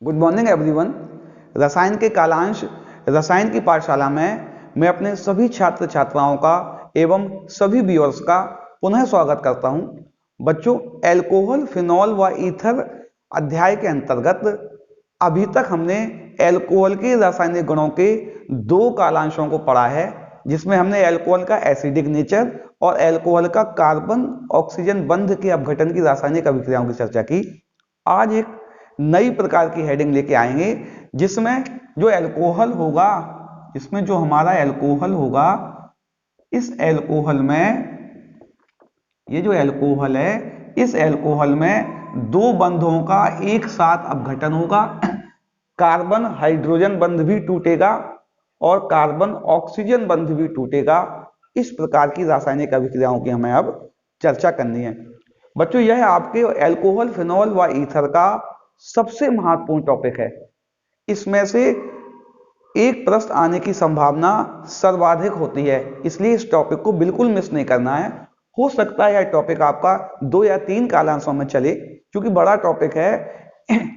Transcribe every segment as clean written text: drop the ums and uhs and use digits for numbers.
Good morning everyone. रसायन के कालांश रसायन की पाठशाला में मैं अपने सभी छात्र छात्राओं का एवं सभी व्यूअर्स का पुनः स्वागत करता हूं। बच्चों, एल्कोहल, फिनॉल व ईथर अध्याय के अंतर्गत अभी तक हमने एल्कोहल के रासायनिक गुणों के दो कालांशों को पढ़ा है, जिसमें हमने एल्कोहल का एसिडिक नेचर और एल्कोहल का कार्बन ऑक्सीजन बंध के अपघटन की रासायनिक अभिक्रियाओं की चर्चा की। आज एक नई प्रकार की हेडिंग लेके आएंगे, जिसमें जो एल्कोहल होगा, इसमें जो हमारा एल्कोहल होगा, इस एल्कोहल में, ये जो एल्कोहल है, इस एल्कोहल में दो बंधों का एक साथ अपघटन होगा। कार्बन हाइड्रोजन बंध भी टूटेगा और कार्बन ऑक्सीजन बंध भी टूटेगा। इस प्रकार की रासायनिक अभिक्रियाओं की हमें अब चर्चा करनी है। बच्चों, यह आपके एल्कोहल, फिनॉल व ईथर का सबसे महत्वपूर्ण टॉपिक है। इसमें से एक प्रश्न आने की संभावना सर्वाधिक होती है, इसलिए इस टॉपिक को बिल्कुल मिस नहीं करना है। हो सकता है यह टॉपिक आपका 2 या 3 कालांशों में चले, क्योंकि बड़ा टॉपिक है।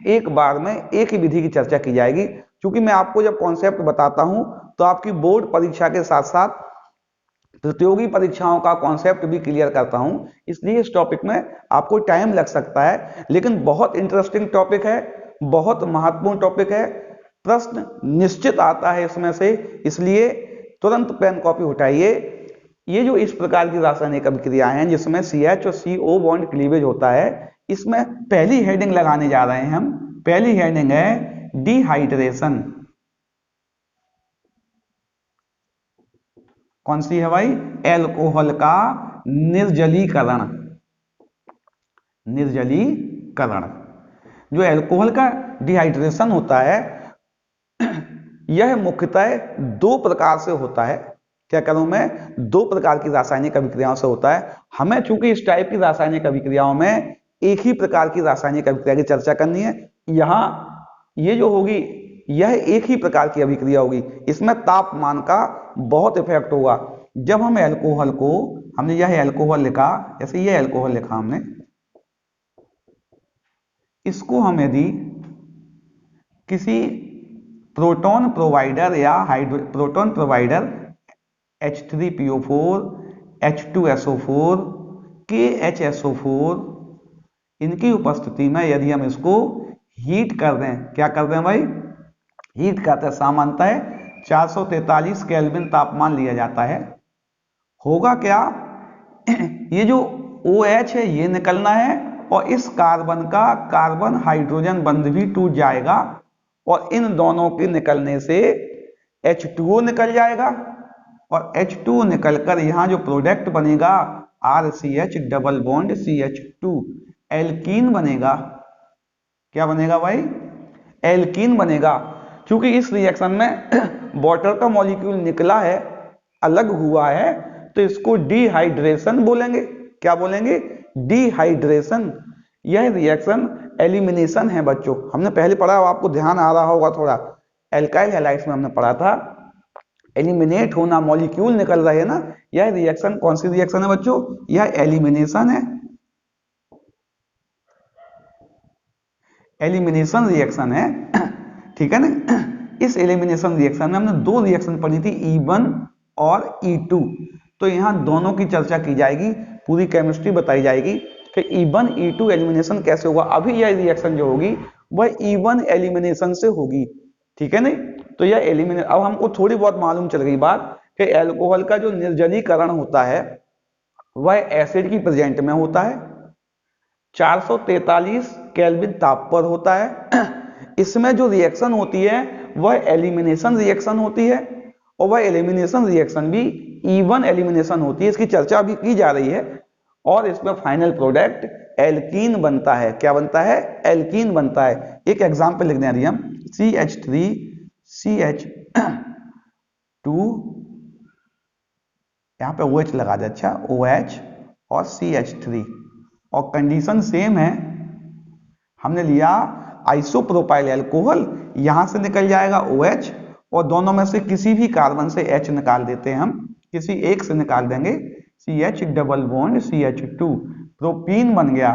एक बार में एक ही विधि की चर्चा की जाएगी, क्योंकि मैं आपको जब कॉन्सेप्ट बताता हूं तो आपकी बोर्ड परीक्षा के साथ साथ प्रतियोगी परीक्षाओं का कॉन्सेप्ट भी क्लियर करता हूं, इसलिए इस टॉपिक में आपको टाइम लग सकता है, लेकिन बहुत इंटरेस्टिंग टॉपिक है, बहुत महत्वपूर्ण टॉपिक है। प्रश्न निश्चित आता है इसमें से, इसलिए तुरंत पेन कॉपी उठाइए। ये जो इस प्रकार की रासायनिक अभिक्रियाएं हैं, जिसमें CH और CO बॉन्ड क्लीवेज होता है, इसमें पहली हेडिंग लगाने जा रहे हैं हम। पहली हेडिंग है डिहाइड्रेशन। कौन सी है भाई? एल्कोहल का निर्जलीकरण। निर्जलीकरण, जो एल्कोहल का डिहाइड्रेशन होता है, यह मुख्यतः दो प्रकार से होता है। क्या करूं मैं? दो प्रकार की रासायनिक अभिक्रियाओं से होता है। हमें चूंकि इस टाइप की रासायनिक अभिक्रियाओं में एक ही प्रकार की रासायनिक अभिक्रिया की चर्चा करनी है, यहां ये जो होगी, यह एक ही प्रकार की अभिक्रिया होगी। इसमें तापमान का बहुत इफेक्ट होगा। जब हम एल्कोहल को, हमने यह एल्कोहल लिखा, जैसे ये एल्कोहल लिखा हमने, इसको हम यदि किसी प्रोटॉन प्रोवाइडर या proton provider H3PO4, H2SO4, KHSO4, इनकी उपस्थिति में यदि हम इसको हीट कर दें, क्या कर दें भाई? हीट करते हैं। सामान्यतः 443 केल्विन तापमान लिया जाता है। होगा क्या? ये जो OH है ये निकलना है, और इस कार्बन का कार्बन हाइड्रोजन बंध भी टूट जाएगा, और इन दोनों के निकलने से H2O निकल जाएगा, और H2O निकलकर यहां जो प्रोडक्ट बनेगा RCH double bond CH2, alkene बनेगा। क्या बनेगा भाई? एल्कीन बनेगा। क्योंकि इस रिएक्शन में वाटर का मॉलिक्यूल निकला है, अलग हुआ है, तो इसको डिहाइड्रेशन बोलेंगे। क्या बोलेंगे? डिहाइड्रेशन। यह रिएक्शन एलिमिनेशन है बच्चों। हमने पहले पढ़ा, आपको ध्यान आ रहा होगा थोड़ा, एल्काइल हैलाइड्स में हमने पढ़ा था, एलिमिनेट होना, मॉलिक्यूल निकल रहे हैं ना। यह रिएक्शन कौन सी रिएक्शन है बच्चों? यह एलिमिनेशन है। एलिमिनेशन रिएक्शन है, ठीक है ना। इस एलिमिनेशन रिएक्शन में हमने दो रिएक्शन पढ़ी थी, E1 और E2। तो यहां दोनों की चर्चा की जाएगी, पूरी केमिस्ट्री बताई जाएगी कि E1 E2 एलिमिनेशन कैसे होगा। अभी यह रिएक्शन जो होगी वह E1 एलिमिनेशन से होगी, ठीक है नहीं। तो यह एलिमिनेट, अब हमको थोड़ी बहुत मालूम चल गई बात कि एल्कोहल का जो निर्जलीकरण होता है वह एसिड की प्रेजेंट में होता है, 443 केल्विन ताप पर होता है। इसमें जो रिएक्शन होती है वह एलिमिनेशन रिएक्शन होती है, और वह एलिमिनेशन रिएक्शन भी E1 एलिमिनेशन होती है। इसकी चर्चा अभी की जा रही है, और इसमें फाइनल प्रोडक्ट एल्कीन बनता है। क्या बनता है? एल्कीन बनता है। एक एग्जांपल लिखने आ रही हम, CH3 CH2, यहां पे OH लगा दे, अच्छा, OH और CH3, और कंडीशन सेम है। हमने लिया आइसोप्रोपाइल एल्कोहल, यहां से निकल जाएगा OH, और दोनों में से किसी भी कार्बन से H निकाल देते हैं हम, किसी एक से निकाल देंगे, CH double bond CH2, propene बन गया।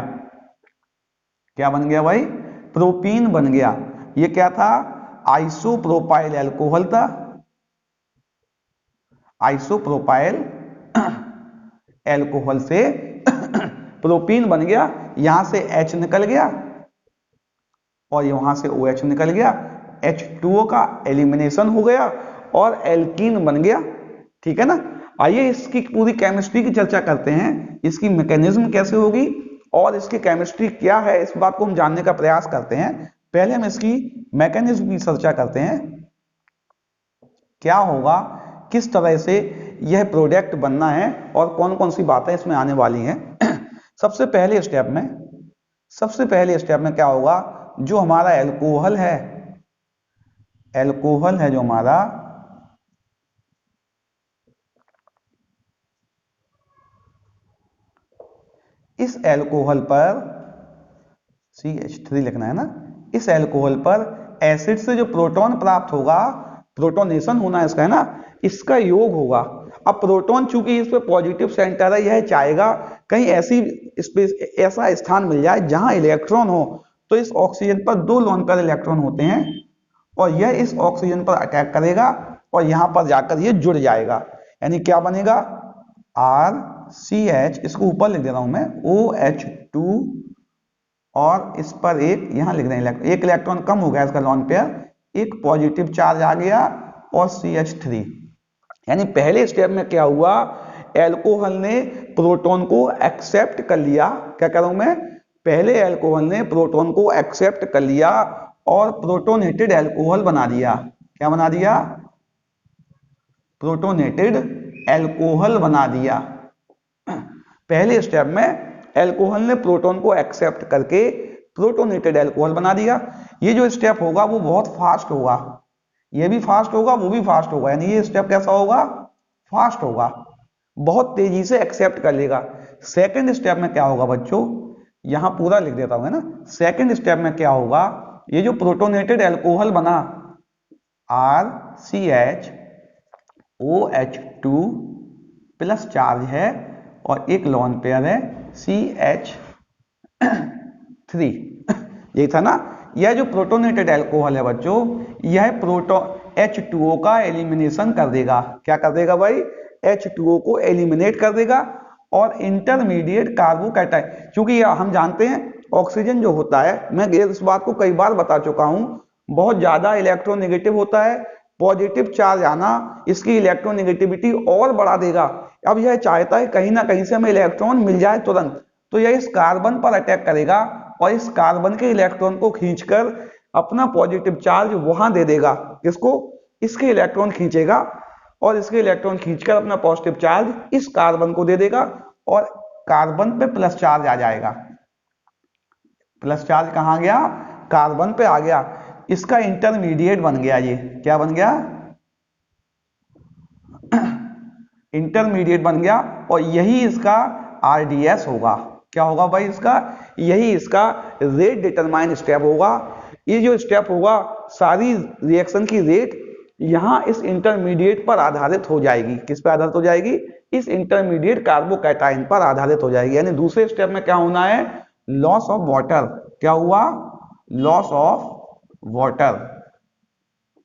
क्या बन गया भाई? प्रोपीन बन गया। ये क्या था, आइसोप्रोपाइल एल्कोहल था, आइसोप्रोपाइल एल्कोहल से प्रोपीन बन गया, यहां से H निकल गया और वहां से OH निकल गया, H2O का एलिमिनेशन हो गया और एल्कीन बन गया। ठीक है ना। आइए इसकी पूरी केमिस्ट्री की चर्चा करते हैं, इसकी मैकेनिज्म कैसे होगी और इसकी केमिस्ट्री क्या है, इस बात को हम जानने का प्रयास करते हैं। पहले हम इसकी मैकेनिज्म की चर्चा करते हैं, क्या होगा, किस तरह से यह प्रोडक्ट बनना है और कौन कौन सी बातें इसमें आने वाली हैं। सबसे पहले स्टेप में क्या होगा, जो हमारा एल्कोहल है जो हमारा इस एल्कोहल पर CH3 लिखना है ना, इस एल्कोहल पर एसिड से जो प्रोटॉन प्राप्त होगा, प्रोटोनेशन होना है इसका, है ना, इसका योग होगा। अब प्रोटॉन चूंकि इस पे पॉजिटिव सेंटर है, यह चाहेगा कहीं ऐसी स्पेस, ऐसा स्थान मिल जाए जहां इलेक्ट्रॉन हो, तो इस ऑक्सीजन पर 2 लोन पेयर इलेक्ट्रॉन होते हैं और यह इस ऑक्सीजन पर अटैक करेगा और यहां पर जाकर यह जुड़ जाएगा, यानी क्या बनेगा, RCH, इसको ऊपर लिख दे रहा हूं मैं, OH2 और इस पर एक यहां लिख दें, एक इलेक्ट्रॉन कम हो गया इसका लोन पेयर, एक पॉजिटिव चार्ज आ गया और CH3। यानी पहले स्टेप में क्या हुआ, एल्कोहल ने प्रोटॉन को एक्सेप्ट कर लिया, क्या कर रहा हूं मैं, पहले एल्कोहल ने प्रोटॉन को एक्सेप्ट कर लिया और प्रोटोनेटेड एल्कोहल बना दिया। क्या बना दिया, प्रोटोनेटेड एल्कोहल बना दिया। पहले स्टेप में एल्कोहल ने प्रोटॉन को एक्सेप्ट करके प्रोटोनेटेड एल्कोहल बना दिया। ये जो स्टेप होगा वो बहुत फास्ट होगा, ये भी फास्ट होगा, वो भी फास्ट होगा, यानी ये स्टेप कैसा होगा, फास्ट होगा, बहुत तेजी से एक्सेप्ट कर लेगा। सेकंड स्टेप में क्या होगा बच्चों, यहां पूरा लिख देता हूं, है ना। सेकंड स्टेप में क्या होगा, ये जो प्रोटोनेटेड एल्कोहल बना, RCH OH2 प्लस चार्ज है और एक लोन पेयर है CH3, यही था ना। यह जो प्रोटोनेटेड एल्कोहल है बच्चों, यह H2O का एलिमिनेशन कर देगा। क्या कर देगा भाई, H2O को एलिमिनेट कर देगा और इंटरमीडिएट कार्बोकैटायन, क्योंकि हम जानते हैं ऑक्सीजन जो होता है, मैं इस बात को कई बार बता चुका हूं, बहुत ज्यादा इलेक्ट्रोनेगेटिव होता है, पॉजिटिव चार्ज आना इसकी इलेक्ट्रोनेगेटिविटी और बढ़ा देगा। अब यह चाहता है कहीं ना कहीं से हमें इलेक्ट्रॉन मिल जाए तुरंत, तो यह इस कार्बन पर अटैक करेगा और इस कार्बन के इलेक्ट्रॉन को खींचकर अपना पॉजिटिव चार्ज वहां दे देगा। किसको, इसके इलेक्ट्रॉन खींचेगा और इसके इलेक्ट्रॉन खींचकर अपना पॉजिटिव चार्ज इस कार्बन को दे देगा और कार्बन पे प्लस चार्ज आ जाएगा। प्लस चार्ज कहां गया, कार्बन पे आ गया, इसका इंटरमीडिएट बन गया। ये क्या बन गया, इंटरमीडिएट बन गया और यही इसका RDS होगा। क्या होगा भाई इसका, यही इसका रेट डिटरमाइन स्टेप होगा। ये जो स्टेप होगा, सारी रिएक्शन की रेट यहां इस इंटरमीडिएट पर आधारित हो जाएगी। किस पर आधारित हो जाएगी, इस इंटरमीडिएट कार्बोकैटायन पर आधारित हो जाएगी। यानी दूसरे स्टेप में क्या होना है, लॉस ऑफ वाटर। क्या हुआ, लॉस ऑफ वाटर,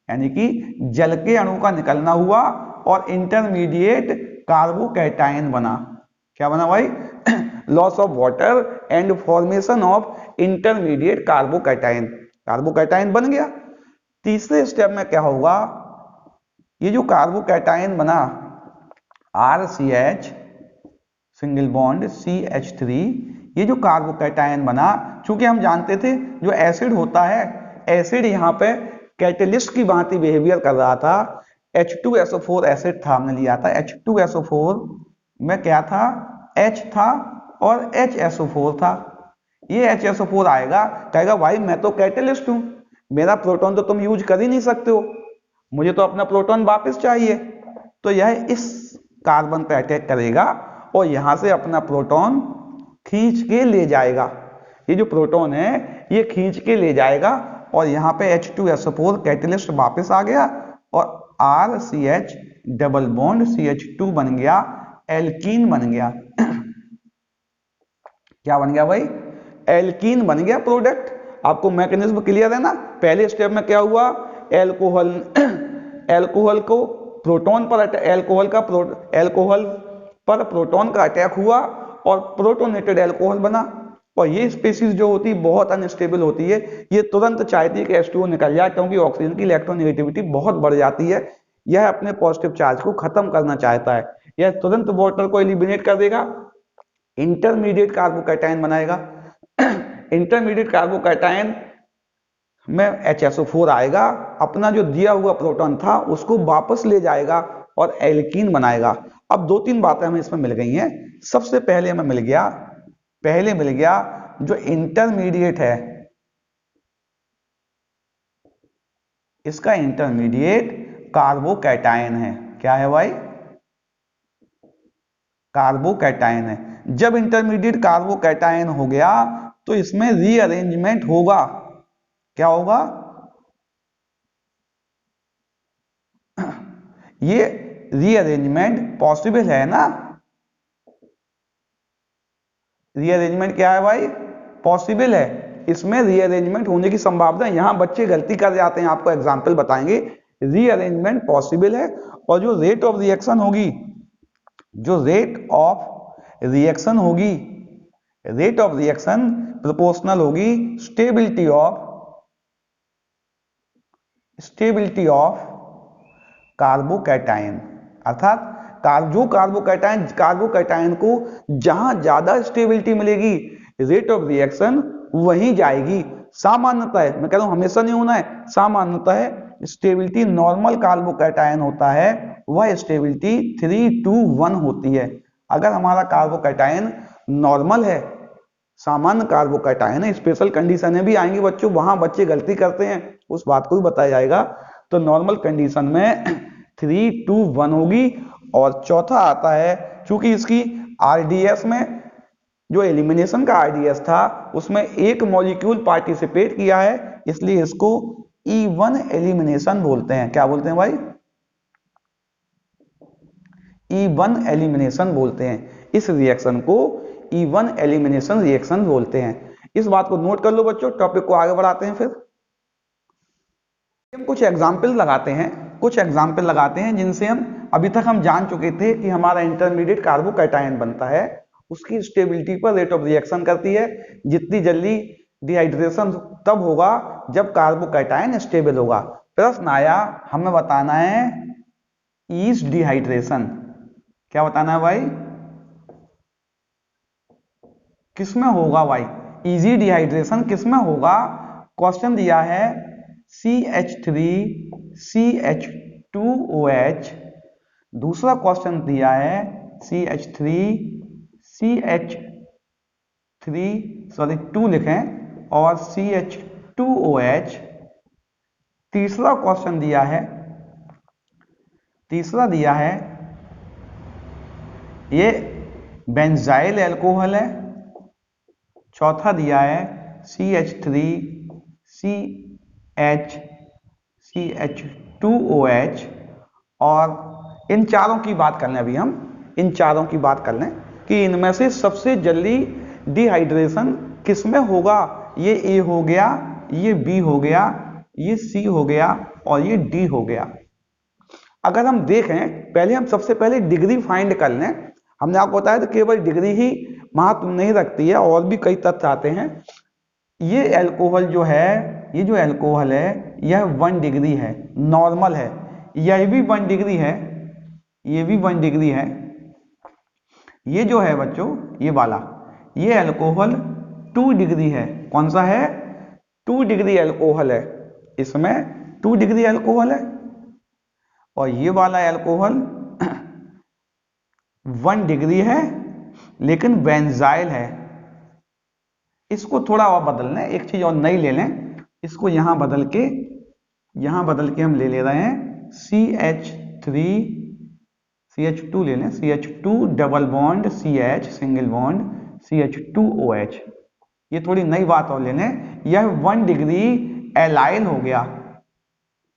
यानी कि जल के अणु का निकलना हुआ और इंटरमीडिएट कार्बोकैटायन बना। क्या बना भाई, loss of water and formation of intermediate carbocation, carbocation बन गया। तीसरे स्टेप में क्या होगा, ये जो कार्बोकैटायन बना RCH सिंगल बॉन्ड CH3, ये जो कार्बोकैटायन बना, चूंकि हम जानते थे जो एसिड होता है, एसिड यहाँ पे कैटेलिस्ट की भांति बिहेवियर कर रहा था। H2SO4 एसिड था, हमने लिया था, H2SO4 में क्या था, H था और HSO4 था। ये HSO4 आएगा, कहेगा भाई मैं तो कैटेलिस्ट हूं, मेरा प्रोटॉन तो तुम यूज कर ही नहीं सकते हो, मुझे तो अपना प्रोटॉन वापस चाहिए। तो यह इस कार्बन पे अटैक करेगा और यहां से अपना प्रोटॉन खींच के ले जाएगा। ये जो प्रोटॉन है ये खींच के ले जाएगा और यहाँ पे H2SO4 कैटेलिस्ट वापस आ गया और RCH डबल बॉन्ड CH2 बन गया, एल्कीन बन गया। क्या बन गया भाई, एल्कीन बन गया प्रोडक्ट। आपको मैकेनिज्म क्लियर है ना। पहले स्टेप में क्या हुआ, एल्कोहल एल्कोहल को प्रोटॉन पर एल्कोहल पर प्रोटॉन का अटैक हुआ और प्रोटोनेटेड एल्कोहल बना। और ये स्पीसीज जो होती है बहुत अनस्टेबल होती है, ये तुरंत चाहती है कि H2O निकल जाए, क्योंकि ऑक्सीजन की इलेक्ट्रोनेगेटिविटी बहुत बढ़ जाती है। यह अपने पॉजिटिव चार्ज को खत्म करना चाहता है, यह तुरंत वाटर को एलिमिनेट कर देगा, इंटरमीडिएट कार्बोकैटायन बनाएगा। इंटरमीडिएट कार्बोकैटायन में HSO4 आएगा, अपना जो दिया हुआ प्रोटॉन था उसको वापस ले जाएगा और एल्कीन बनाएगा। अब दो तीन बातें हमें इसमें मिल गई हैं। सबसे पहले हमें मिल गया जो इंटरमीडिएट है, इसका इंटरमीडिएट कार्बोकैटायन है। क्या है भाई, कार्बोकैटायन है। जब इंटरमीडिएट कार्बोकैटायन हो गया तो इसमें रीअरेंजमेंट होगा। क्या होगा, ये रीअरेंजमेंट पॉसिबल है ना। रीअरेंजमेंट क्या है भाई, पॉसिबल है। इसमें रीअरेंजमेंट होने की संभावना है। यहां बच्चे गलती कर जाते हैं, आपको एग्जांपल बताएंगे। रीअरेंजमेंट पॉसिबल है और जो रेट ऑफ रिएक्शन होगी, रेट ऑफ रिएक्शन प्रोपोर्शनल होगी स्टेबिलिटी ऑफ कार्बोकैटायन। अर्थात जो कार्बोकैटायन को जहां ज्यादा स्टेबिलिटी मिलेगी, रेट ऑफ रिएक्शन वहीं जाएगी। सामान्यतः, मैं कह रहा हूं हमेशा नहीं होना है, सामान्यतः स्टेबिलिटी नॉर्मल कार्बोकैटायन होता है वह स्टेबिलिटी 3:1 होती है। अगर हमारा कार्बोकैटायन नॉर्मल है, सामान्य कार्बोकैटायन है, स्पेशल कंडीशनें भी आएंगी बच्चों, वहां बच्चे गलती करते हैं, उस बात को भी बताया जाएगा। तो नॉर्मल कंडीशन में 3:1 होगी। और चौथा आता है, चूंकि इसकी आरडीएस में जो एलिमिनेशन का आरडीएस था उसमें एक मॉलिक्यूल पार्टिसिपेट किया है, इसलिए इसको E1 एलिमिनेशन बोलते हैं। क्या बोलते हैं भाई, E1 एलिमिनेशन बोलते हैं। इस रिएक्शन को E1 एलिमिनेशन रिएक्शन बोलते हैं। इस बात को नोट कर लो बच्चों। टॉपिक को आगे बढ़ाते हैं। फिर हम कुछ एग्जाम्पल लगाते हैं जिनसे हम अभी तक हम जान चुके थे कि हमारा इंटरमीडिएट कार्बोकैटायन बनता है, उसकी स्टेबिलिटी पर रेट ऑफ रिएक्शन करती है। जितनी जल्दी डिहाइड्रेशन तब होगा जब कार्बोकैटायन स्टेबल होगा। प्रश्न आया, हमें बताना है ईज डिहाइड्रेशन। क्या बताना है भाई, किसमें होगा भाई, इजी डिहाइड्रेशन किसमें होगा। क्वेश्चन दिया है CH3CH2OH, दूसरा क्वेश्चन दिया है CH2 लिखें और CH2OH। तीसरा क्वेश्चन दिया है ये बेंजाइल अल्कोहल है। चौथा दिया है CH3CH2OH। और इन चारों की बात कर लें, अभी हम इन चारों की बात कर लें कि इनमें से सबसे जल्दी डिहाइड्रेशन किसमें होगा। ये A हो गया, ये B हो गया, ये C हो गया और ये D हो गया। अगर हम देखें, पहले हम सबसे पहले डिग्री फाइंड कर लें। हमने आपको बताया तो केवल डिग्री ही महत्व नहीं रखती है, और भी कई तथ्य आते हैं। ये अल्कोहल जो है, ये जो अल्कोहल है यह 1 डिग्री है, नॉर्मल है। यह भी 1 डिग्री है, ये भी 1 डिग्री है। ये जो है बच्चों, ये वाला, ये अल्कोहल 2 डिग्री है। कौन सा है, 2 डिग्री अल्कोहल है। इसमें 2 डिग्री अल्कोहल है। और ये वाला अल्कोहल 1 डिग्री है लेकिन बेंजाइल है। इसको थोड़ा और बदल लें, एक चीज और नई ले लें। इसको यहां बदल के हम ले रहे हैं CH2 ले लें, CH2 double bond CH single bond CH2OH। ये थोड़ी नई बात और ले लें, यह 1 डिग्री एलाइल हो गया।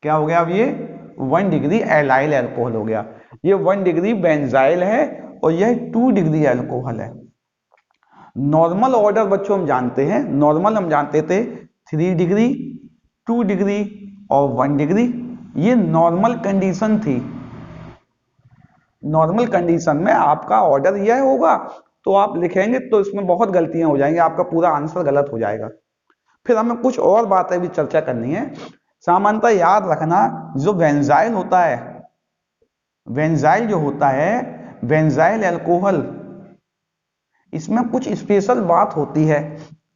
क्या हो गया अब, ये 1 डिग्री एलाइल अल्कोहल हो गया। ये 1 डिग्री बेंजाइल है और यह 2 डिग्री अल्कोहल है। नॉर्मल ऑर्डर बच्चों हम जानते हैं, नॉर्मल हम जानते थे 3 डिग्री, 2 डिग्री और 1 डिग्री। ये नॉर्मल कंडीशन थी। नॉर्मल कंडीशन में आपका ऑर्डर यह होगा, तो आप लिखेंगे तो इसमें बहुत गलतियां हो जाएंगी, आपका पूरा आंसर गलत हो जाएगा। फिर हमें कुछ और बातें भी चर्चा करनी है। सामान्यतः याद रखना, जो बेंजाइल होता है, बेंजाइल जो होता है, बेंजाइल अल्कोहल, इसमें कुछ स्पेशल बात होती है।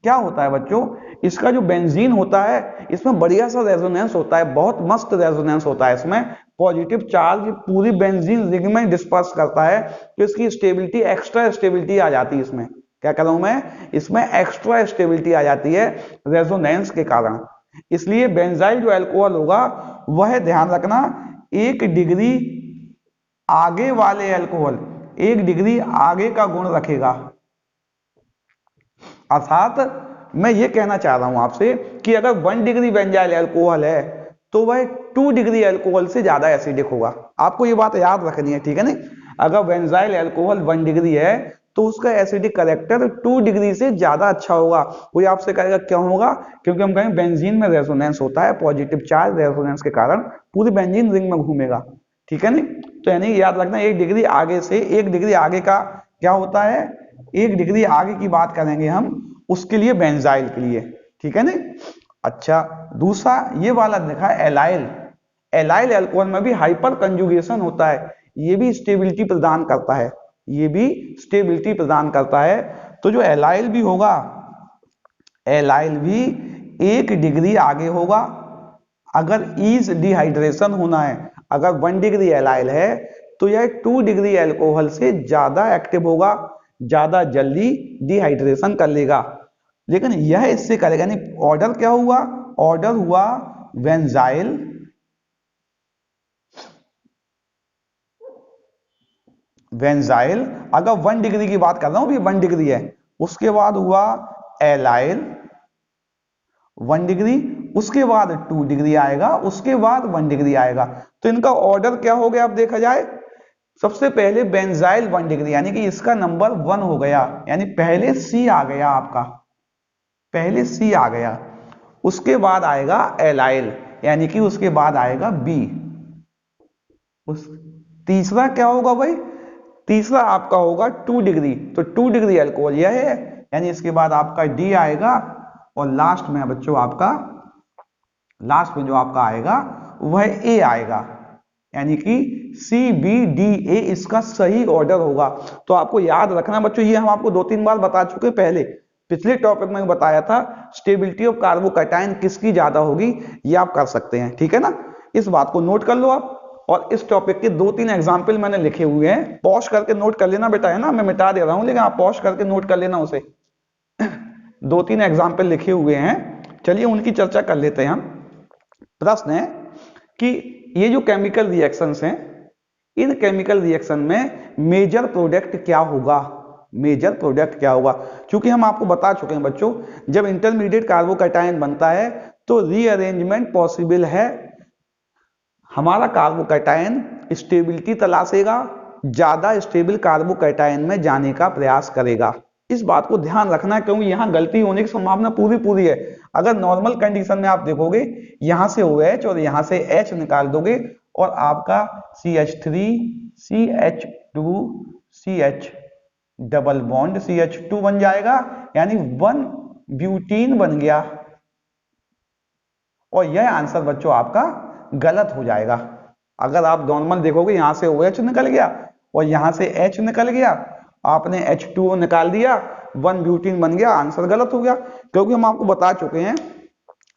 क्या होता है बच्चों, इसका जो बेंजीन होता है, इसमें बढ़िया सा रेजोनेंस होता है, बहुत मस्त रेजोनेंस होता है। इसमें पॉजिटिव चार्ज पूरी बेंजीन रिंग में डिस्पर्स करता है, तो इसकी स्टेबिलिटी, एक्स्ट्रा स्टेबिलिटी आ जाती है। इसमें क्या कर रहा हूं मैं, इसमें एक्स्ट्रा स्टेबिलिटी आ जाती है रेजोनेंस के कारण। इसलिए बेंजाइल जो अल्कोहल होगा, वह ध्यान रखना 1 डिग्री आगे वाले अल्कोहल, 1 डिग्री आगे का गुण रखेगा। अर्थात मैं ये कहना चाह रहा हूं आपसे कि अगर 1 डिग्री बेंजाइल अल्कोहल है, तो वह 2 डिग्री अल्कोहल से ज्यादा एसिडिक होगा। आपको ये बात याद रखनी है, ठीक है ना। अगर बेंजाइल अल्कोहल 1 डिग्री है, तो उसका एसिडिक कैरेक्टर 2 डिग्री से ज्यादा अच्छा होगा। कोई आपसे कहेगा क्यों होगा, क्योंकि हम कहेंगे बेंजीन में रेजोनेंस होता है, पॉजिटिव चार्ज रेजोनेंस के कारण पूरी बेंजीन रिंग में घूमेगा, ठीक है नहीं। तो यानी याद रखना, 1 डिग्री आगे से, 1 डिग्री आगे का क्या होता है, 1 डिग्री आगे की बात करेंगे हम उसके लिए, बेंजाइल के लिए, ठीक है ना। अच्छा, दूसरा ये वाला देखा एलाइल। एलाइल अल्कोहल में भी हाइपर कंजुगेशन होता है, ये भी स्टेबिलिटी प्रदान करता है, ये भी स्टेबिलिटी प्रदान करता है। तो जो एलाइल भी होगा, एलाइल भी 1 डिग्री आगे होगा। अगर ईज डिहाइड्रेशन होना है, अगर 1 डिग्री एलाइल है, तो यह 2 डिग्री अल्कोहल से ज्यादा एक्टिव होगा, ज्यादा जल्दी डिहाइड्रेशन कर लेगा। लेकिन यह इससे करेगा नहीं। ऑर्डर क्या हुआ, ऑर्डर हुआ बेंजाइल, बेंजाइल अगर 1 डिग्री की बात कर रहा हूं, 1 डिग्री है, उसके बाद हुआ एलाइल 1 डिग्री, उसके बाद 2 डिग्री आएगा, उसके बाद 1 डिग्री आएगा। तो इनका ऑर्डर क्या हो गया, अब देखा जाए, सबसे पहले बेंजाइल 1 डिग्री, यानी कि इसका नंबर 1 हो गया, यानी पहले सी आ गया आपका, पहले सी आ गया। उसके बाद आएगा एलाइल, यानी कि उसके बाद आएगा बी। उस तीसरा क्या होगा भाई, तीसरा आपका होगा 2 डिग्री, तो 2 डिग्री अल्कोहल यह है, यानी इसके बाद आपका डी आएगा, और लास्ट में बच्चों आपका, लास्ट में जो आपका आएगा वह ए आएगा, यानी कि सी बी डी ए इसका सही ऑर्डर होगा। तो आपको याद रखना बच्चों, ये हम आपको 2-3 बार बता चुके पहले, पिछले टॉपिक में बताया था स्टेबिलिटी ऑफ कार्बोकैटायन किसकी ज्यादा होगी, ये आप कर सकते हैं, ठीक है ना। इस बात को नोट कर लो आप। और इस टॉपिक के 2-3 एग्जाम्पल मैंने लिखे हुए हैं, पॉज करके नोट कर लेना बेटा, है ना, मैं मिटा दे रहा हूं, लेकिन आप पॉज करके नोट कर लेना उसे। 2-3 एग्जाम्पल लिखे हुए हैं, चलिए उनकी चर्चा कर लेते हैं हम। प्रश्न है कि ये जो केमिकल रिएक्शंस हैं, इन केमिकल रिएक्शन में मेजर प्रोडक्ट क्या होगा, मेजर प्रोडक्ट क्या होगा। क्योंकि हम आपको बता चुके हैं बच्चों, जब इंटरमीडिएट कार्बोकैटायन बनता है तो रीअरेंजमेंट पॉसिबल है। हमारा कार्बोकैटायन स्टेबिलिटी तलाशेगा, ज्यादा स्टेबल कार्बोकैटायन में जाने का प्रयास करेगा। इस बात को ध्यान रखना, क्योंकि यहां गलती होने की संभावना पूरी पूरी है। अगर नॉर्मल कंडीशन में आप देखोगे, यहां से OH और यहां से H निकाल दोगे, और आपका CH3 CH2 CH double bond CH2 बन जाएगा, यानी 1 ब्यूटीन बन गया। और यह आंसर बच्चों आपका गलत हो जाएगा। अगर आप नॉर्मल देखोगे, यहां से OH निकल गया और यहां से H निकल गया, आपने H2O निकाल दिया, 1 ब्यूटीन बन गया, आंसर गलत हो गया। क्योंकि हम आपको बता चुके हैं,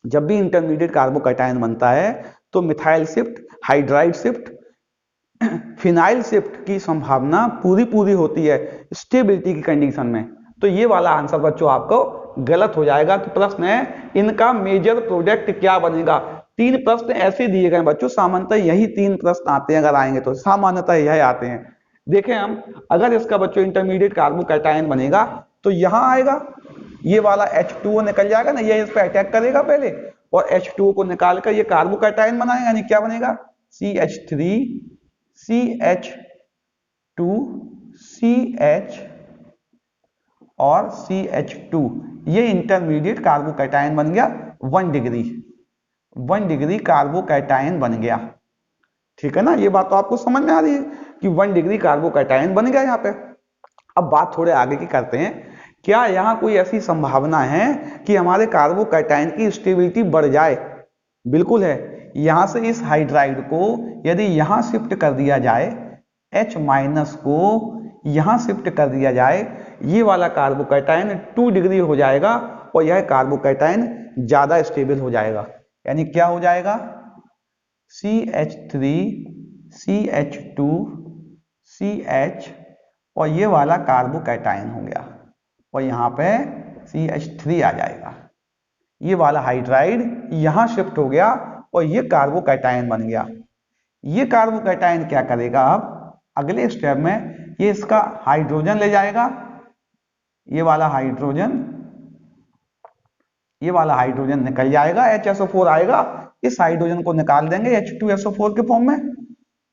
जब भी इंटरमीडिएट कार्बोकैटायन बनता है तो methyl shift, hydride shift, phenyl shift की संभावना पूरी पूरी होती है स्टेबिलिटी की कंडीशन में। तो ये वाला आंसर बच्चों आपको गलत हो जाएगा। तो प्रश्न है, इनका मेजर प्रोडक्ट क्या बनेगा। 3 प्रश्न ऐसे दिए गए बच्चों, सामान्यतः यही 3 प्रश्न आते हैं, अगर आएंगे तो सामान्यतः यह आते हैं। देखें हम, अगर इसका बच्चों इंटरमीडिएट कार्बोकैटायन बनेगा तो यहां आएगा, ये वाला H2O निकल जाएगा ना, ये इस पे अटैक करेगा पहले, और H2O को निकाल कर ये कार्बोकैटायन बनाएगा, यानी क्या बनेगा, CH3 CH2 CH और CH2, ये इंटरमीडिएट कार्बोकैटायन बन गया। 1 डिग्री कार्बोकैटायन बन गया। ठीक है ना, ये बात तो आपको समझ में आ रही है कि 1 डिग्री कार्बोकैटायन बन गया यहाँ पे। अब बात थोड़े आगे की करते हैं, क्या यहाँ कोई ऐसी संभावना है कि हमारे कार्बोकैटायन की स्टेबिलिटी बढ़ जाए? बिल्कुल है। यहां से इस हाइड्राइड को यदि यहां शिफ्ट कर दिया जाए, H माइनस को यहां शिफ्ट कर दिया जाए, ये वाला कार्बोकैटायन 2 डिग्री हो जाएगा और यह कार्बोकैटायन ज्यादा स्टेबल हो जाएगा। यानी क्या हो जाएगा? CH3 CH2 CH और ये वाला कार्बोकैटायन हो गया और यहाँ पे CH3 आ जाएगा। ये वाला हाइड्राइड यहां शिफ्ट हो गया और ये कार्बोकैटायन बन गया। ये कार्बोकैटायन क्या करेगा? अब अगले स्टेप में ये इसका हाइड्रोजन ले जाएगा, ये वाला हाइड्रोजन निकल जाएगा, HSO4 आएगा, इस हाइड्रोजन को निकाल देंगे H2SO4 के फॉर्म में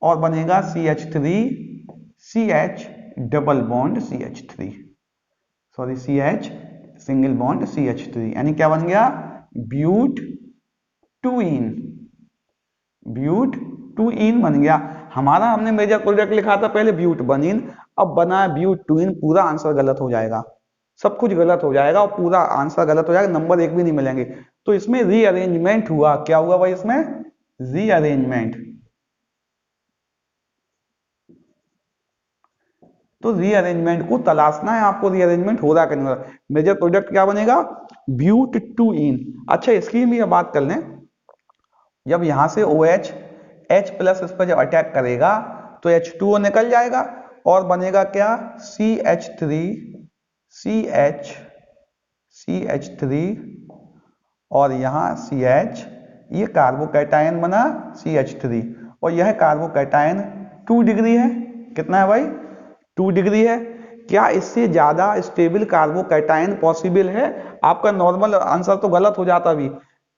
और बनेगा CH3 CH double bond CH3, sorry CH single bond CH3, यानी क्या बन गया? ब्यूट-टू-इन बन गया। हमारा हमने मेजर प्रोडक्ट लिखा था पहले ब्यूट-1-इन, अब बना है ब्यूट-टू-इन। पूरा आंसर गलत हो जाएगा, सब कुछ गलत हो जाएगा और पूरा आंसर गलत हो जाएगा, नंबर एक भी नहीं मिलेंगे। तो इसमें रीअरेंजमेंट हुआ। क्या हुआ भाई? इसमें रीअरेंजमेंट। तो रीअरेंजमेंट को तलाशना है आपको, रीअरेंजमेंट हो रहा है कि नहीं हो रहा। मेजर प्रोडक्ट क्या बनेगा? ब्यूट-टू-इन। अच्छा, इसकी भी बात कर लें, जब यहां से OH H प्लस इस पर जब अटैक करेगा तो H2O निकल जाएगा और बनेगा क्या? CH3 CH3 और यहां CH, ये कार्बोकैटायन बना CH3 और यह कार्बोकैटायन 2 डिग्री है। कितना है भाई? 2 डिग्री है। क्या इससे ज्यादा स्टेबल कार्बोकैटायन पॉसिबल है? आपका नॉर्मल आंसर तो गलत हो जाता भी,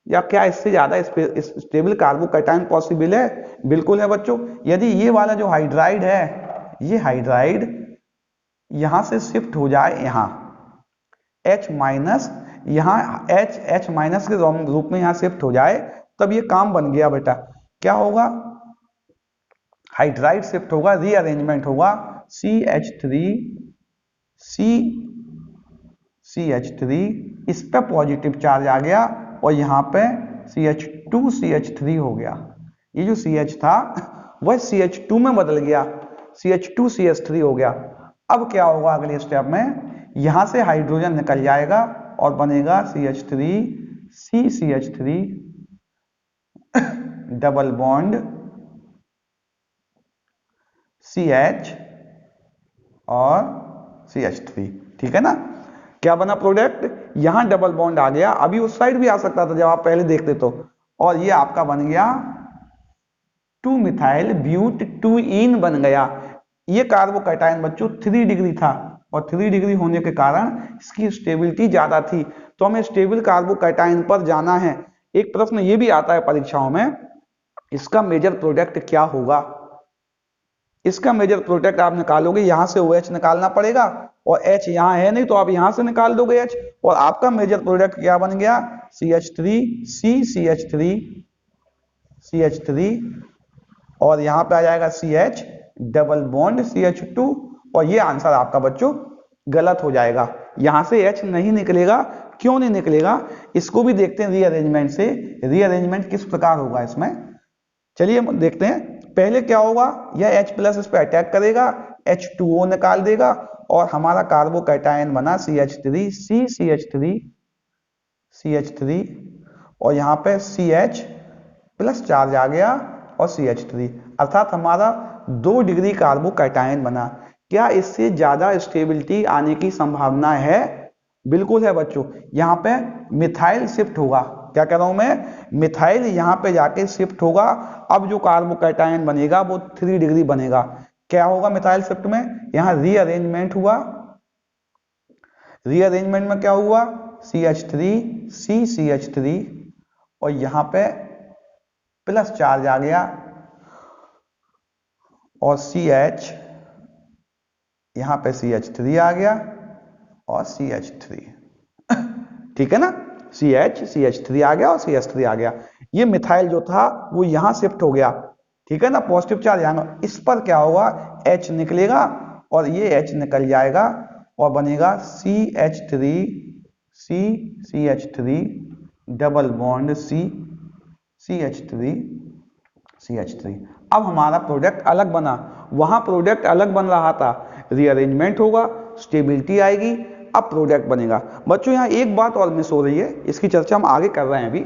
या क्या इससे ज्यादा स्टेबल कार्बोकैटायन पॉसिबल है? बिल्कुल है बच्चों। यदि ये वाला जो हाइड्राइड है, ये हाइड्राइड यहां से शिफ्ट हो जाए, यहां H माइनस, यहां H माइनस के रूप में यहां शिफ्ट हो जाए, तब ये काम बन गया बेटा। क्या होगा? हाइड्राइड शिफ्ट होगा, रीअरेंजमेंट होगा, CH3 CH3, इस पे पॉजिटिव चार्ज आ गया और यहाँ पे CH2 CH3 हो गया। ये जो CH था वह CH2 में बदल गया, CH2 CH3 हो गया। अब क्या होगा अगले स्टेप में? यहां से हाइड्रोजन निकल जाएगा और बनेगा CH3 CH3 double bond CH और CH3। ठीक है ना? क्या बना प्रोडक्ट? यहां डबल बॉन्ड आ गया, अभी उस साइड भी आ सकता था जब आप पहले देखते तो, और ये आपका बन गया 2 मिथाइल ब्यूट-टू-इन बन गया। ये कार्बोकैटायन बच्चों 3 डिग्री था और 3 डिग्री होने के कारण इसकी स्टेबिलिटी ज्यादा थी। तो हमें स्टेबल कार्बोकैटायन पर जाना है। एक प्रश्न ये भी आता है परीक्षाओं में, इसका मेजर प्रोडक्ट क्या होगा? इसका मेजर प्रोडक्ट आप निकालोगे, यहां से OH निकालना पड़ेगा और H यहां है नहीं तो आप यहां से निकाल दोगे H, और आपका मेजर प्रोडक्ट क्या बन गया? CH3 CH3 और यहां पे आ जाएगा CH डबल बॉन्ड CH2 और ये आंसर आपका बच्चों गलत हो जाएगा। यहां से H नहीं निकलेगा। क्यों नहीं निकलेगा? इसको भी देखते हैं रीअरेंजमेंट से। रीअरेंजमेंट किस प्रकार होगा इसमें, चलिए देखते हैं। पहले क्या होगा? यह H प्लस इस पर अटैक करेगा, H2O निकाल देगा और हमारा कार्बोकैटायन बना CH3 और यहाँ पे CH प्लस चार्ज आ गया और CH3, अर्थात हमारा 2 डिग्री कार्बोकैटायन बना। क्या इससे ज्यादा स्टेबिलिटी आने की संभावना है? बिल्कुल है बच्चों। यहाँ पे मिथाइल शिफ्ट होगा। क्या कह रहा हूं मैं? मिथाइल यहां पे जाके शिफ्ट होगा। अब जो कार्बोकैटायन बनेगा वो 3 डिग्री बनेगा। क्या होगा मिथाइल शिफ्ट में? यहां रीअरेंजमेंट हुआ। रीअरेंजमेंट में क्या हुआ? CH3 CH3 और यहां पे प्लस चार्ज आ गया और CH, यहां पे CH3 आ गया और CH3। ठीक है ना? CH3 आ गया और CH3 आ गया। ये मिथाइल जो था वो यहां शिफ्ट हो गया, ठीक है ना, पॉजिटिव चार्ज आएगा, इस पर क्या होगा, H निकलेगा और ये H निकल जाएगा और बनेगा CH3 डबल बॉन्ड CH3। अब हमारा प्रोडक्ट अलग बना, वहां प्रोडक्ट अलग बन रहा था, रीअरेंजमेंट होगा, स्टेबिलिटी आएगी, अब प्रोडक्ट बनेगा। बच्चों यहाँ एक बात और मिस हो रही है, इसकी चर्चा हम आगे कर रहे हैं। अभी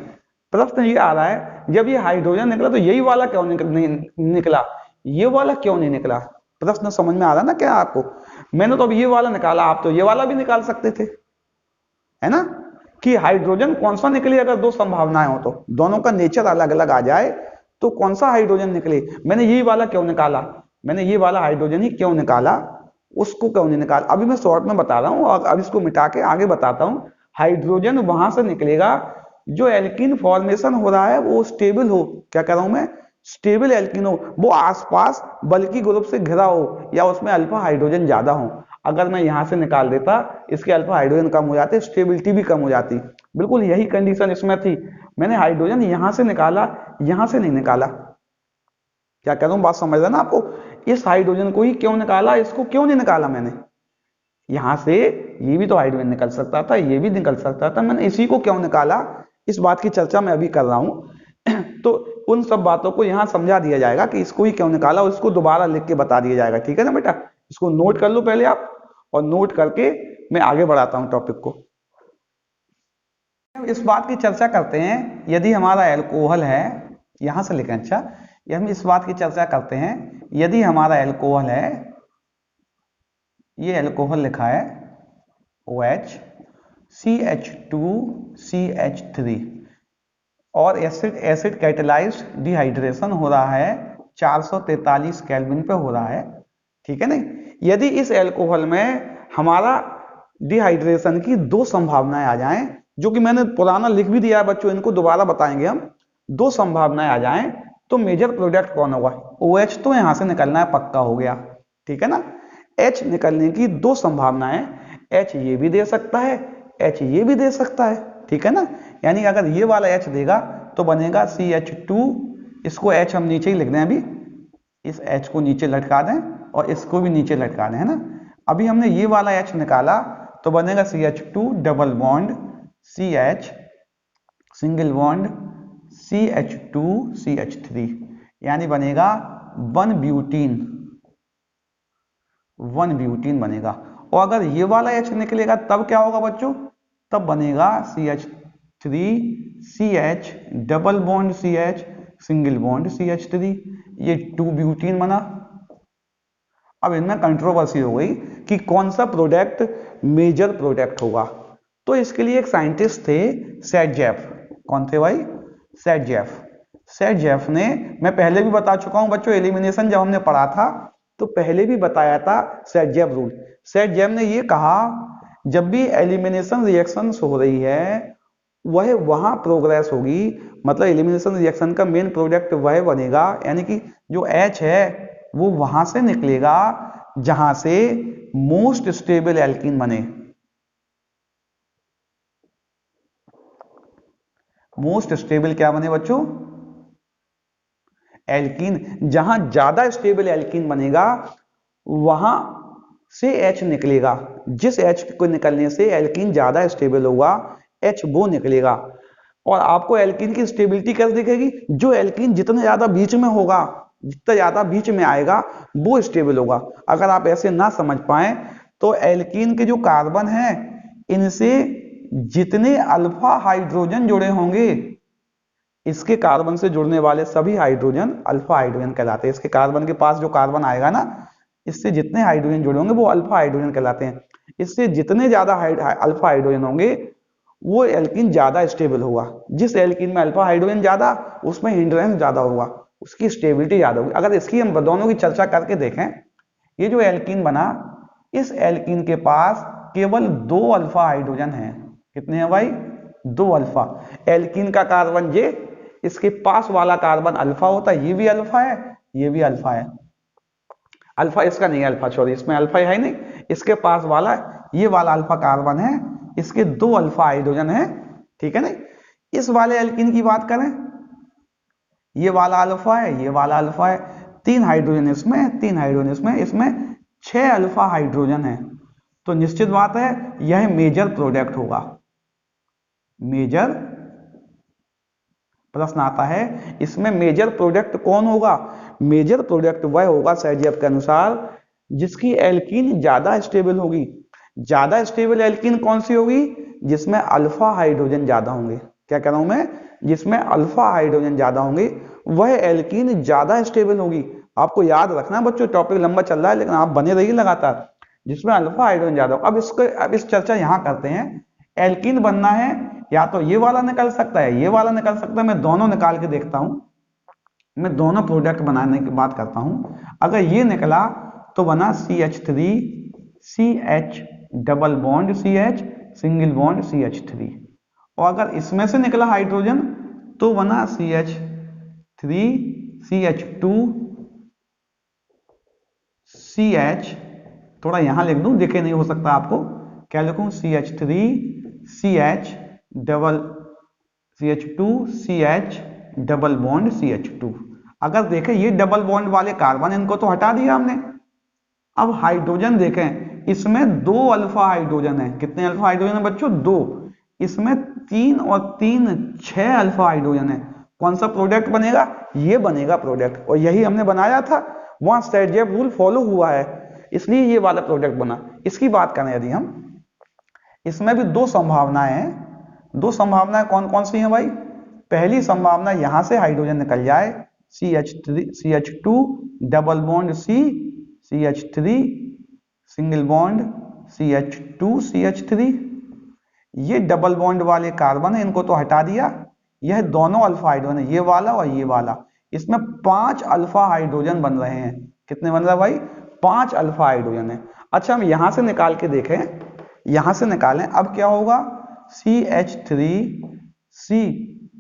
प्रश्न ये आ रहा है, जब ये हाइड्रोजन निकला तो यही वाला क्यों नहीं निकला, ये वाला क्यों नहीं निकला? प्रश्न समझ में आ रहा ना क्या आपको? मैंने तो अब ये वाला निकाला, आप तो ये वाला भी निकाल सकते थे, है ना, कि हाइड्रोजन कौन सा निकले अगर दो संभावनाएं हो तो, दोनों का नेचर अलग अलग आ जाए तो कौन सा हाइड्रोजन निकले। मैंने यही वाला क्यों निकाला, मैंने ये वाला हाइड्रोजन ही क्यों निकाला, उसको क्यों नहीं निकाला, अभी मैं शॉर्ट में बता रहा हूं और अब इसको मिटा के आगे बताता हूं। हाइड्रोजन वहां से निकलेगा जो एल्कीन फॉर्मेशन हो रहा है वो स्टेबल हो, क्या कह रहा हूं मैं, स्टेबल एल्कीन हो, वो आसपास बल्कि ग्रुप से घिरा हो या उसमें अल्फा हाइड्रोजन ज्यादा हो। अगर मैं यहां से निकाल देता, इसके अल्फा हाइड्रोजन कम हो जाते, स्टेबिलिटी भी कम हो जाती। बिल्कुल यही कंडीशन इसमें थी, मैंने हाइड्रोजन यहां से निकाला, यहां से नहीं निकाला। क्या कह रहा हूं, बात समझ रहे ना आपको? इस हाइड्रोजन को ही क्यों निकाला, इसको क्यों नहीं निकाला मैंने? यहां से ये भी तो हाइड्रोजन निकल सकता था, ये भी निकल सकता था, मैंने इसी को क्यों निकाला, इस बात की चर्चा मैं अभी कर रहा हूं। तो उन सब बातों को यहां समझा दिया जाएगा कि इसको ही क्यों निकाला, और इसको दोबारा लिख के बता दिया जाएगा, ठीक है ना बेटा? इसको नोट कर लो पहले आप, और नोट करके मैं आगे बढ़ाता हूं टॉपिक को। इस बात की चर्चा करते हैं, यदि हमारा एल्कोहल है, यहां से लिखें, अच्छा, ये हम इस बात की चर्चा करते हैं, यदि हमारा एल्कोहल है, ये एल्कोहल लिखा है OH CH2CH3 और एसिड कैटेलाइज्ड डिहाइड्रेशन हो रहा है 443 केल्विन पे हो रहा है, ठीक है नहीं। यदि इस एल्कोहल में हमारा डिहाइड्रेशन की दो संभावनाएं आ जाएं, जो कि मैंने पुराना लिख भी दिया है बच्चों, इनको दोबारा बताएंगे हम, दो संभावनाएं आ जाएं तो मेजर प्रोडक्ट कौन होगा? OH तो यहां से निकलना है, पक्का हो गया, ठीक है ना। H निकलने की दो संभावनाएं, H ये भी दे सकता है, H ये भी दे सकता है, ठीक है ना। यानी अगर ये वाला H देगा तो बनेगा CH2, इसको H हम नीचे ही लिख दें अभी, इस H को नीचे लटका दें और इसको भी नीचे लटका दें, है ना। अभी हमने ये वाला H निकाला तो बनेगा CH2 double bond CH single bond CH2CH3, यानी बनेगा 1 ब्यूटीन बनेगा। और अगर ये वाला H निकलेगा तब क्या होगा बच्चों, तब बनेगा CH3CH double bond CH single bond CH3, ये 2 ब्यूटीन बना। अब इनमें कंट्रोवर्सी हो गई कि कौन सा प्रोडक्ट मेजर प्रोडक्ट होगा, तो इसके लिए एक साइंटिस्ट थे सेटजेफ। कौन थे भाई? सेटजेफ ने, मैं पहले भी बता चुका हूं बच्चों, एलिमिनेशन जब हमने पढ़ा था तो पहले भी बताया था सेटजेफ रूल। सेटजेफ ने ये कहा, जब भी एलिमिनेशन रिएक्शन हो रही है वह वहां प्रोग्रेस होगी, मतलब एलिमिनेशन रिएक्शन का मेन प्रोडक्ट वह बनेगा, यानी कि जो H है वो वहां से निकलेगा जहां से मोस्ट स्टेबल एल्कीन बने। मोस्ट स्टेबल क्या बने बच्चों? एल्कीन। जहां ज्यादा स्टेबल एल्कीन बनेगा वहां से H निकलेगा, जिस H को निकलने से एल्कीन ज्यादा स्टेबल होगा H वो निकलेगा। और आपको एल्कीन की स्टेबिलिटी कैसे दिखेगी? जो एल्कीन जितने ज्यादा बीच में होगा, जितना ज्यादा बीच में आएगा वो स्टेबल होगा। अगर आप ऐसे ना समझ पाए तो एल्कीन के जो कार्बन हैं इनसे जितने अल्फा हाइड्रोजन जुड़े होंगे, इसके कार्बन से जुड़ने वाले सभी हाइड्रोजन अल्फा हाइड्रोजन कहलाते हैं। इसके कार्बन के पास जो कार्बन आएगा ना, इससे जितने हाइड्रोजन जुड़े होंगे वो अल्फा हाइड्रोजन कहलाते हैं। इससे जितने ज्यादा अल्फा हाइड्रोजन होंगे वो एल्कीन ज्यादा स्टेबल होगा। जिस एल्कीन में अल्फा हाइड्रोजन ज्यादा, उसमें हिंड्रेंस ज्यादा होगा, उसकी स्टेबिलिटी ज्यादा होगी। अगर इसकी हम दोनों की चर्चा करके देखें, ये जो एल्कीन बना, इस एल्कीन के पास केवल 2 अल्फा हाइड्रोजन हैं। कितने हैं भाई? 2 अल्फा। एल्कीन का कार्बन ये, इसके पास वाला कार्बन अल्फा होता है, ये भी अल्फा है, ये भी अल्फा है। अल्फा इसका नहीं है, अल्फा सॉरी, इसमें अल्फा है नहीं, इसके पास वाला ये वाला अल्फा कार्बन है, इसके 2 अल्फा हाइड्रोजन है, ठीक है ना। इस वाले एल्कीन की बात करें, ये वाला अल्फा है, ये वाला अल्फा है, 3 हाइड्रोजन इसमें, 3 हाइड्रोजन इसमें, इसमें 6 अल्फा हाइड्रोजन है। तो निश्चित बात है यह मेजर प्रोडक्ट होगा। मेजर, प्रश्न आता है इसमें मेजर प्रोडक्ट कौन होगा? मेजर प्रोडक्ट वह होगा सेरजेफ के अनुसार जिसकी एल्कीन ज्यादा स्टेबल होगी। ज्यादा स्टेबल एल्कीन कौन सी होगी? जिसमें अल्फा हाइड्रोजन ज्यादा होंगे। क्या कह रहा हूं मैं? जिसमें अल्फा हाइड्रोजन ज्यादा होंगे वह एल्कीन ज्यादा स्टेबल होगी। आपको याद रखना बच्चों, टॉपिक लंबा चल रहा है लेकिन आप बने रहिए लगातार। जिसमें अल्फा हाइड्रोजन ज्यादा हो। अब इस चर्चा यहां करते हैं। एल्कीन बनना है या तो ये वाला निकल सकता है, ये वाला निकल सकता है। मैं दोनों निकाल के देखता हूं, मैं दोनों प्रोडक्ट बनाने की बात करता हूं। अगर ये निकला तो बना CH3 CH double bond CH single bond CH3। और अगर इसमें से निकला हाइड्रोजन तो बना CH3 CH2 CH, थोड़ा यहां लिख दूं, देखे नहीं हो सकता आपको, क्या लिखूं? CH3 CH double CH2 CH double bond CH2। अगर देखें ये डबल बॉन्ड वाले कार्बन, इनको तो हटा दिया हमने। अब हाइड्रोजन देखें, इसमें 2 अल्फा हाइड्रोजन है। कितने अल्फा हाइड्रोजन है बच्चों? 2। इसमें 3 और 3 6 अल्फा हाइड्रोजन है। कौन सा प्रोडक्ट बनेगा? ये बनेगा प्रोडक्ट, और यही हमने बनाया था, वहां सेरजेफ रूल फॉलो हुआ है, इसलिए ये वाला प्रोडक्ट बना। इसकी बात करें यदि हम, इसमें भी 2 संभावनाएं हैं। 2 संभावनाएं कौन कौन सी हैं भाई? पहली संभावना यहां से हाइड्रोजन निकल जाए, CH2 double bond C CH3 single bond CH2 CH3। ये डबल बॉन्ड वाले कार्बन है, इनको तो हटा दिया। यह दोनों अल्फा हाइड्रोजन है, ये वाला और ये वाला। इसमें 5 अल्फा हाइड्रोजन बन रहे हैं। कितने बन रहा है भाई? 5 अल्फा हाइड्रोजन है। अच्छा, हम यहां से निकाल के देखें, यहां से निकालें, अब क्या होगा? CH3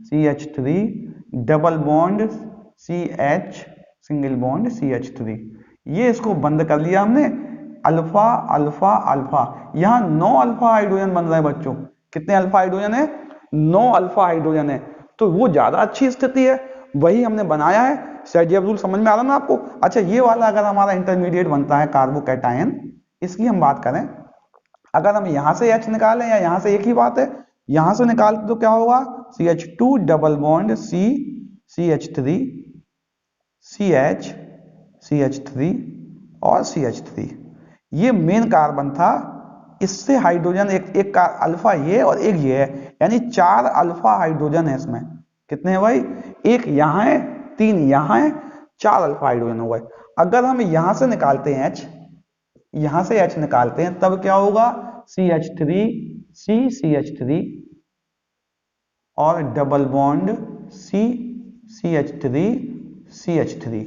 CH3 double bond CH single bond CH3। ये इसको बंद कर लिया हमने। अल्फा अल्फा अल्फा, यहां 9 अल्फा हाइड्रोजन बन रहे हैं बच्चों। कितने अल्फा हाइड्रोजन है? 9 अल्फा हाइड्रोजन है। तो वो ज्यादा अच्छी स्थिति है, वही हमने बनाया है। सेरजेफ रूल समझ में आ रहा ना आपको? अच्छा, ये वाला अगर हमारा इंटरमीडिएट बनता है कार्बोकैटायन, इसकी हम बात करें, अगर हम यहां से H निकालें या यहां से, एक ही बात है, यहां से निकाल तो क्या होगा? CH2 double bond C CH3 CH CH3 और CH3। ये मेन कार्बन था। इससे हाइड्रोजन एक का अल्फा ये और एक ये है, यानी 4 अल्फा हाइड्रोजन है इसमें। कितने हैं भाई? एक यहां है, 3 यहां है, 4 अल्फा हाइड्रोजन हो गए। अगर हम यहां से निकालते हैं H, यहां से H निकालते हैं, तब क्या होगा? CH3 C CH3 और double bond C CH3 CH3।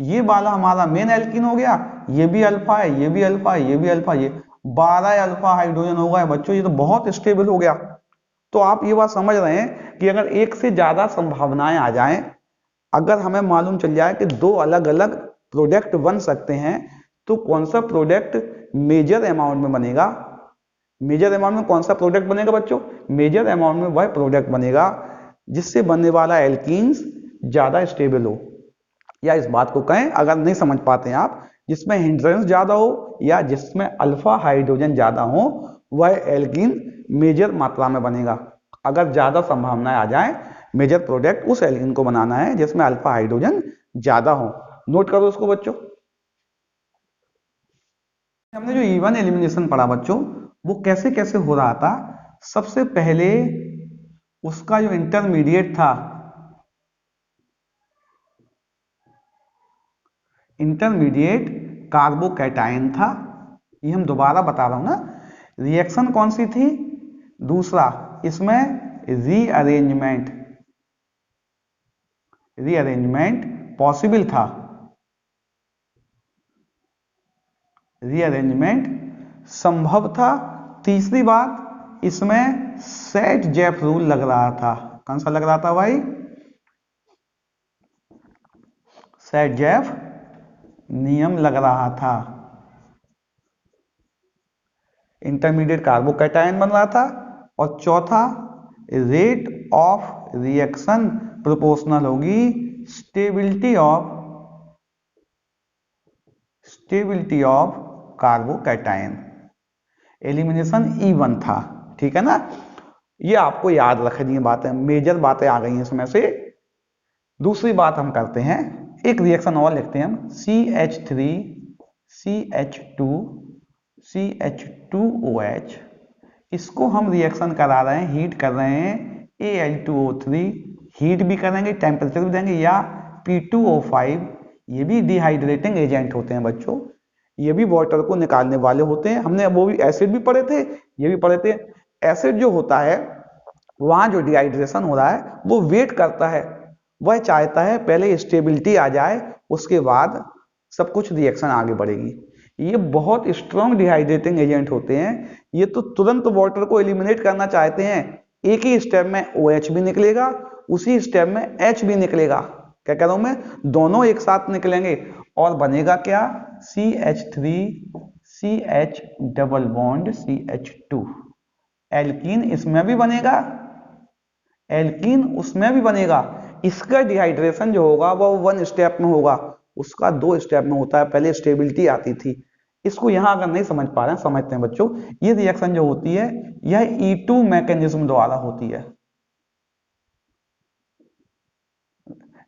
ये वाला हमारा मेन एल्कीन हो गया। ये भी अल्फा है, ये भी अल्फा है, ये भी अल्फा, ये 12 अल्फा हाइड्रोजन हो गए बच्चों। ये तो बहुत स्टेबल हो गया। तो आप ये बात समझ रहे हैं कि अगर एक से ज्यादा संभावनाएं आ जाएं, अगर हमें मालूम चल जाए कि 2 अलग अलग प्रोडक्ट बन सकते हैं, तो कौन सा प्रोडक्ट मेजर अमाउंट में बनेगा? मेजर अमाउंट में कौन सा प्रोडक्ट बनेगा बच्चों? मेजर अमाउंट में वह प्रोडक्ट बनेगा जिससे बनने वाला एल्कीन्स ज्यादा स्टेबल हो। या इस बात को कहें, अगर नहीं समझ पाते हैं आप, जिसमें हिंड्रेंस ज्यादा हो या जिसमें अल्फा हाइड्रोजन ज्यादा हो, वह एल्कीन मेजर मात्रा में बनेगा। अगर ज्यादा संभावनाएं आ जाएं, मेजर प्रोडक्ट उस एल्कीन को बनाना है जिसमें अल्फा हाइड्रोजन ज्यादा हो। नोट करो उसको बच्चों। हमने जो इवन एलिमिनेशन पढ़ा बच्चों, वो कैसे कैसे हो रहा था। सबसे पहले उसका जो इंटरमीडिएट था, इंटरमीडिएट कार्बोकैटायन था। ये हम दोबारा बता रहा हूं ना। रिएक्शन कौन सी थी? दूसरा, इसमें रीअरेंजमेंट पॉसिबल था। रीअरेंजमेंट संभव था। तीसरी बात, इसमें सेट-जेफ रूल लग रहा था। कौन सा लग रहा था भाई? सेट-जेफ नियम लग रहा था। इंटरमीडिएट कार्बोकैटायन बन रहा था। और चौथा, रेट ऑफ रिएक्शन प्रोपोर्शनल होगी stability of carbocation. Elimination E1 था, ठीक है ना। ये आपको याद रखनी बातें, मेजर बातें आ गई हैं इसमें से। दूसरी बात हम करते हैं, एक रिएक्शन और लिखते हैं हम, CH3 CH2 CH2OH। इसको हम रिएक्शन करा रहे हैं, हीट कर रहे हैं, Al2O3, हीट भी करेंगे, टेम्परेचर भी देंगे, या P2O5। ये भी डिहाइड्रेटिंग एजेंट होते हैं बच्चों, ये भी वाटर को निकालने वाले होते हैं। हमने वो भी एसिड भी पढ़े थे, ये भी पढ़े थे। एसिड जो होता है वहां जो डिहाइड्रेशन हो रहा है वो वेट करता है, वह चाहता है पहले स्टेबिलिटी आ जाए, उसके बाद सब कुछ रिएक्शन आगे बढ़ेगी। ये बहुत स्ट्रॉन्ग डिहाइड्रेटिंग एजेंट होते हैं। ये तो तुरंत वाटर को एलिमिनेट करना चाहते हैं, एक ही स्टेप में OH भी निकलेगा, उसी स्टेप में H भी निकलेगा। क्या कह रहा हूं मैं, दोनों एक साथ निकलेंगे और बनेगा क्या, CH3 CH double bond CH2। Alkene इसमें भी बनेगा, एल्कीन उसमें भी बनेगा। इसका डिहाइड्रेशन जो होगा वो 1 स्टेप में होगा, उसका 2 स्टेप में होता है, पहले स्टेबिलिटी आती थी। इसको यहां अगर नहीं समझ पा रहे हैं, समझते हैं बच्चों। ये रिएक्शन जो होती है यह E2 मैकेनिज्म द्वारा होती है,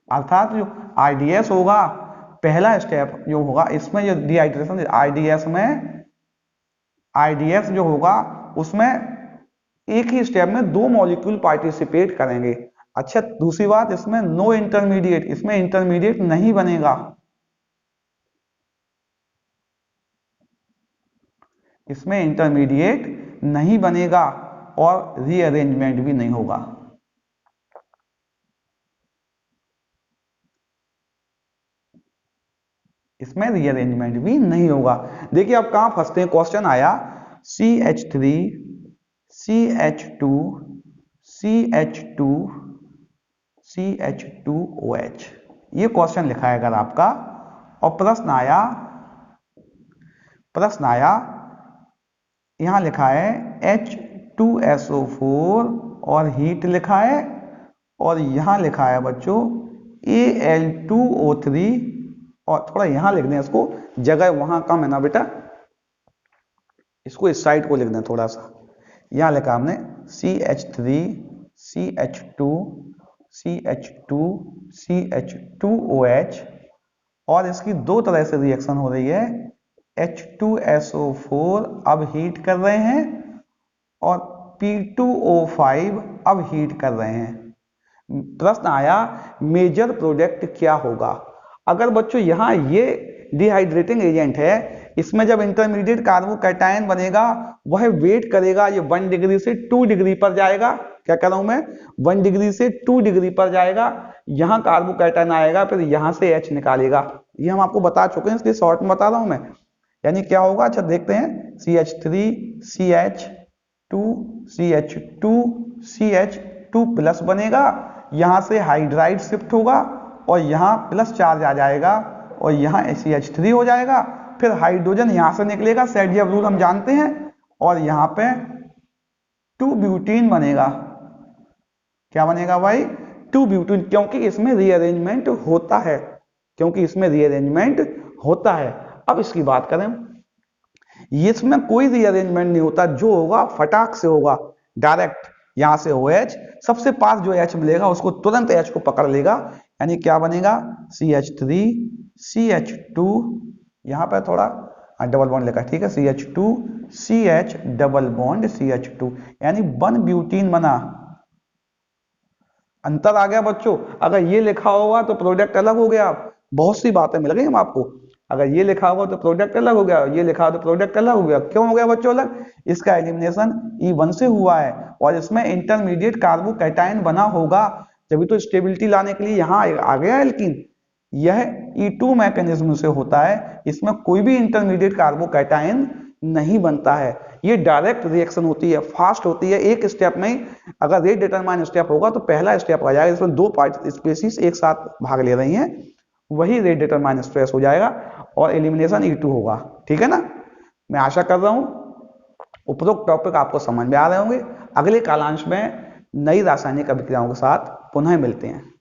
अर्थात जो RDS होगा पहला स्टेप जो होगा इसमें, जो डिहाइड्रेशन RDS जो होगा उसमें एक ही स्टेप में 2 मॉलिक्यूल पार्टिसिपेट करेंगे। अच्छा, दूसरी बात, इसमें नो इंटरमीडिएट, इसमें इंटरमीडिएट नहीं बनेगा, इसमें इंटरमीडिएट नहीं बनेगा और रीअरेंजमेंट भी नहीं होगा। इसमें रीअरेंजमेंट भी नहीं होगा। देखिए आप कहां फंसते हैं, क्वेश्चन आया CH3 CH2 CH2 CH2OH, ये क्वेश्चन लिखा है अगर आपका, और प्रश्न आया यहां लिखा है H2SO4 और हीट लिखा है, और यहां लिखा है बच्चों Al2O3, और थोड़ा यहां लिख दें, इसको जगह वहां कम है ना बेटा, इसको इस साइड को लिख दें थोड़ा सा। यहां लिखा हमने CH3 CH2 CH2 CH2OH, और इसकी 2 तरह से रिएक्शन हो रही है। H2SO4 अब हीट कर रहे हैं और P2O5 अब हीट कर रहे हैं। प्रश्न आया मेजर प्रोडक्ट क्या होगा। अगर बच्चों यहां ये डिहाइड्रेटिंग एजेंट है, इसमें जब इंटरमीडिएट कार्बोकैटायन बनेगा वह वेट करेगा, ये 1 डिग्री से 2 डिग्री पर जाएगा। क्या कर रहा हूं मैं, 1 डिग्री से 2 डिग्री पर जाएगा, यहां कार्बोकैटायन आएगा, फिर यहां से H निकालेगा। ये हम आपको बता चुके हैं, इसलिए शॉर्ट में बता रहा हूं मैं। यानी क्या होगा, अच्छा देखते हैं, CH3 CH2 CH2 CH2 plus बनेगा, यहां से हाइड्राइड शिफ्ट होगा और यहां प्लस चार्ज आ जाएगा और यहां CH3 हो जाएगा, फिर हाइड्रोजन यहां से निकलेगा, सेडजियफ रूल हम जानते हैं, और यहां पे 2 ब्यूटीन बनेगा। क्या बनेगा भाई, 2 ब्यूटीन, क्योंकि इसमें रीअरेंजमेंट होता है, क्योंकि इसमें रीअरेंजमेंट होता है। अब इसकी बात करें, इसमें कोई रीअरेंजमेंट नहीं होता, जो होगा फटाक से होगा, डायरेक्ट यहां से OH, सबसे पास जो H मिलेगा उसको तुरंत H को पकड़ लेगा। यानी क्या बनेगा, CH3 CH2, यहां पर थोड़ा डबल बॉन्ड लिखा है, ठीक है, CH2 CH double bond CH2, यानी 1 ब्यूटीन बना। अंतर आ गया बच्चों, अगर ये लिखा होगा तो प्रोडक्ट अलग हो गया। बहुत सी बातें मिल गई हम आपको, अगर ये लिखा होगा तो प्रोडक्ट अलग हो गया, ये लिखा हो तो प्रोडक्ट अलग हो गया। क्यों हो गया बच्चों अलग, इसका एलिमिनेशन E1 से हुआ है और इसमें इंटरमीडिएट कार्बोकैटायन बना होगा, जब तो स्टेबिलिटी लाने के लिए यहां आ गया एल्कीन। यह E2 मैकेनिज्म से होता है, इसमें कोई भी इंटरमीडिएट कार्बोकैटायन नहीं बनता है। ये डायरेक्ट रिएक्शन होती है, फास्ट होती है, एक स्टेप में ही। अगर रेट डिटरमाइन स्टेप होगा तो पहला स्टेप आ जाएगा, इसमें 2 पार्ट स्पीशीज एक साथ भाग ले रही हैं, वही रेट डिटरमाइन स्ट्रेस हो जाएगा और एलिमिनेशन E2 होगा। ठीक है ना, मैं आशा कर रहा हूं उपरोक्त टॉपिक आपको समझ में आ रहे होंगे। अगले कालांश में नई रासायनिक अभिक्रियाओं के साथ पुनः मिलते हैं।